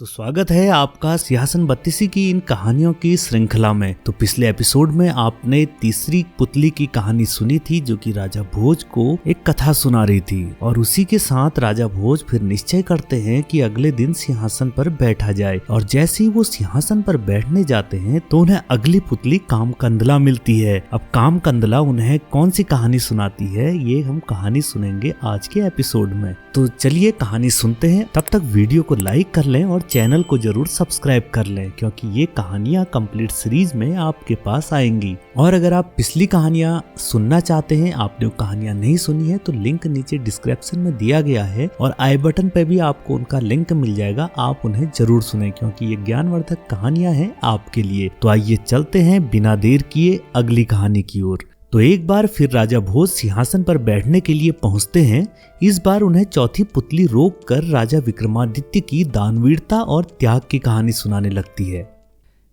तो स्वागत है आपका सिंहासन बत्तीसी की इन कहानियों की श्रृंखला में। तो पिछले एपिसोड में आपने तीसरी पुतली की कहानी सुनी थी जो कि राजा भोज को एक कथा सुना रही थी और उसी के साथ राजा भोज फिर निश्चय करते हैं कि अगले दिन सिंहासन पर बैठा जाए। और जैसे ही वो सिंहासन पर बैठने जाते हैं तो उन्हें अगली पुतली कामकंदला मिलती है। अब कामकंदला उन्हें कौन सी कहानी सुनाती है ये हम कहानी सुनेंगे आज के एपिसोड में। तो चलिए कहानी सुनते हैं। तब तक वीडियो को लाइक कर लें और चैनल को जरूर सब्सक्राइब कर लें क्योंकि ये कहानियां कंप्लीट सीरीज में आपके पास आएंगी। और अगर आप पिछली कहानियां सुनना चाहते हैं, आपने वो कहानियां नहीं सुनी है, तो लिंक नीचे डिस्क्रिप्शन में दिया गया है और आई बटन पे भी आपको उनका लिंक मिल जाएगा। आप उन्हें जरूर सुने क्योंकि ये ज्ञानवर्धक कहानियां हैं आपके लिए। तो आइए चलते हैं बिना देर किए अगली कहानी की ओर। तो एक बार फिर राजा भोज सिंहासन पर बैठने के लिए पहुंचते हैं। इस बार उन्हें चौथी पुतली रोक कर राजा विक्रमादित्य की दानवीरता और त्याग की कहानी सुनाने लगती है।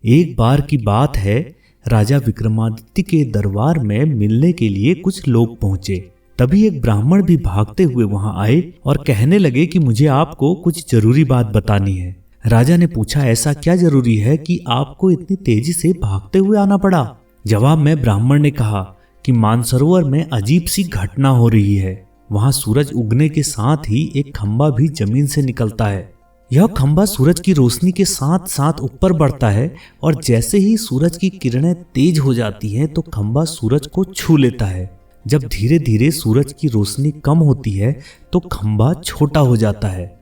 एक बार की बात है, राजा विक्रमादित्य के दरबार में मिलने के लिए कुछ लोग पहुंचे। तभी एक ब्राह्मण भी भागते हुए वहां आए और कहने लगे कि मुझे आपको कुछ जरूरी बात बतानी है। राजा ने पूछा, ऐसा क्या जरूरी है कि आपको इतनी तेजी से भागते हुए आना पड़ा? जवाब में ब्राह्मण ने कहा कि मानसरोवर में अजीब सी घटना हो रही है। वहां सूरज उगने के साथ ही एक खंबा भी जमीन से निकलता है। यह खंबा सूरज की रोशनी के साथ साथ ऊपर बढ़ता है और जैसे ही सूरज की किरणें तेज हो जाती हैं तो खंबा सूरज को छू लेता है। जब धीरे धीरे सूरज की रोशनी कम होती है तो खंबा छोटा हो जाता है।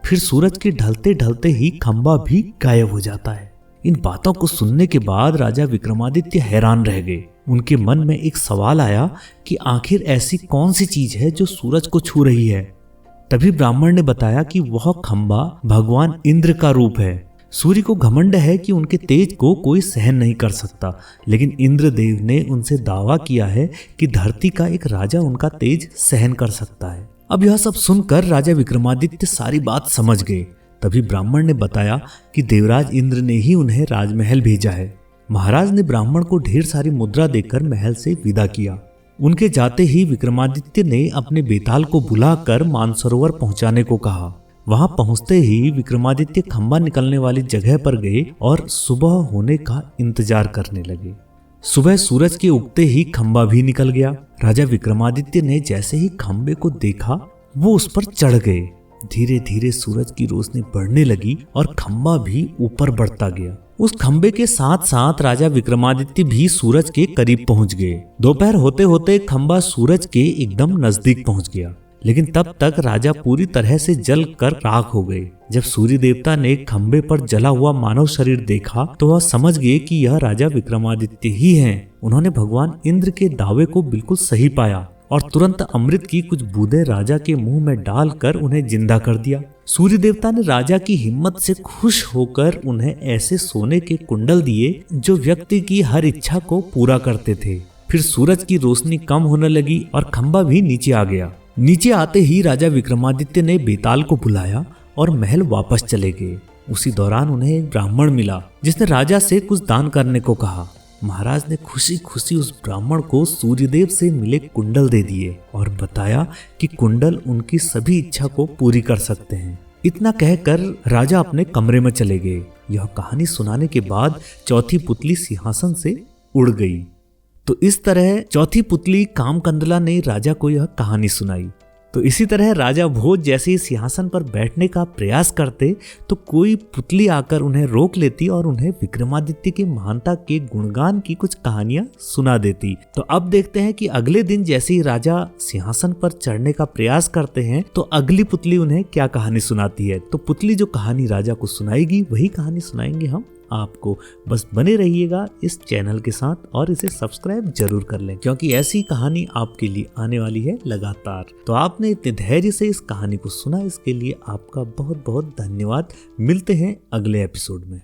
फिर सूरज के ढलते ढलते ही खंबा भी गायब हो जाता है। इन बातों को सुनने के बाद राजा विक्रमादित्य हैरान रह गए। उनके मन में एक सवाल आया कि आखिर ऐसी कौन सी चीज है जो सूरज को छू रही है। तभी ब्राह्मण ने बताया कि वह खंबा भगवान इंद्र का रूप है। सूर्य को घमंड है कि उनके तेज को कोई सहन नहीं कर सकता, लेकिन इंद्रदेव ने उनसे दावा किया है कि धरती का एक राजा उनका तेज सहन कर सकता है। अब यह सब सुनकर राजा विक्रमादित्य सारी बात समझ गए। तभी ब्राह्मण ने बताया कि देवराज इंद्र ने ही उन्हें राजमहल भेजा है। महाराज ने ब्राह्मण को ढेर सारी मुद्रा देकर महल से विदा किया। उनके जाते ही विक्रमादित्य ने अपने बेताल को बुलाकर मानसरोवर पहुंचाने को कहा। वहां पहुंचते ही विक्रमादित्य खंबा निकलने वाली जगह पर गए और सुबह होने का इंतजार करने लगे। सुबह सूरज के उगते ही खंबा भी निकल गया। राजा विक्रमादित्य ने जैसे ही खंबे को देखा वो उस पर चढ़ गए। धीरे धीरे सूरज की रोशनी बढ़ने लगी और खंबा भी ऊपर बढ़ता गया। उस खंबे के साथ साथ राजा विक्रमादित्य भी सूरज के करीब पहुंच गए। दोपहर होते होते खंबा सूरज के एकदम नजदीक पहुंच गया, लेकिन तब तक राजा पूरी तरह से जल कर राख हो गए। जब सूर्य देवता ने खंबे पर जला हुआ मानव शरीर देखा तो वह समझ गए कि यह राजा विक्रमादित्य ही हैं। उन्होंने भगवान इंद्र के दावे को बिल्कुल सही पाया और तुरंत अमृत की कुछ बूंदें राजा के मुंह में डालकर उन्हें जिंदा कर दिया। सूर्य देवता ने राजा की हिम्मत से खुश होकर उन्हें ऐसे सोने के कुंडल दिए जो व्यक्ति की हर इच्छा को पूरा करते थे। फिर सूरज की रोशनी कम होने लगी और खंबा भी नीचे आ गया। नीचे आते ही राजा विक्रमादित्य ने बेताल को बुलाया और महल वापस चले गए। उसी दौरान उन्हें एक ब्राह्मण मिला जिसने राजा से कुछ दान करने को कहा। महाराज ने खुशी खुशी उस ब्राह्मण को सूर्यदेव से मिले कुंडल दे दिए और बताया कि कुंडल उनकी सभी इच्छा को पूरी कर सकते हैं। इतना कहकर राजा अपने कमरे में चले गए। यह कहानी सुनाने के बाद चौथी पुतली सिंहासन से उड़ गई। तो इस तरह चौथी पुतली कामकंदला ने राजा को यह कहानी सुनाई। तो इसी तरह राजा भोज जैसे ही सिंहासन पर बैठने का प्रयास करते तो कोई पुतली आकर उन्हें रोक लेती और उन्हें विक्रमादित्य की महानता के गुणगान की कुछ कहानियां सुना देती। तो अब देखते हैं कि अगले दिन जैसे ही राजा सिंहासन पर चढ़ने का प्रयास करते हैं तो अगली पुतली उन्हें क्या कहानी सुनाती है। तो पुतली जो कहानी राजा को सुनाएगी वही कहानी सुनाएंगे हम आपको। बस बने रहिएगा इस चैनल के साथ और इसे सब्सक्राइब जरूर कर लें क्योंकि ऐसी कहानी आपके लिए आने वाली है लगातार। तो आपने इतने धैर्य से इस कहानी को सुना, इसके लिए आपका बहुत बहुत धन्यवाद। मिलते हैं अगले एपिसोड में।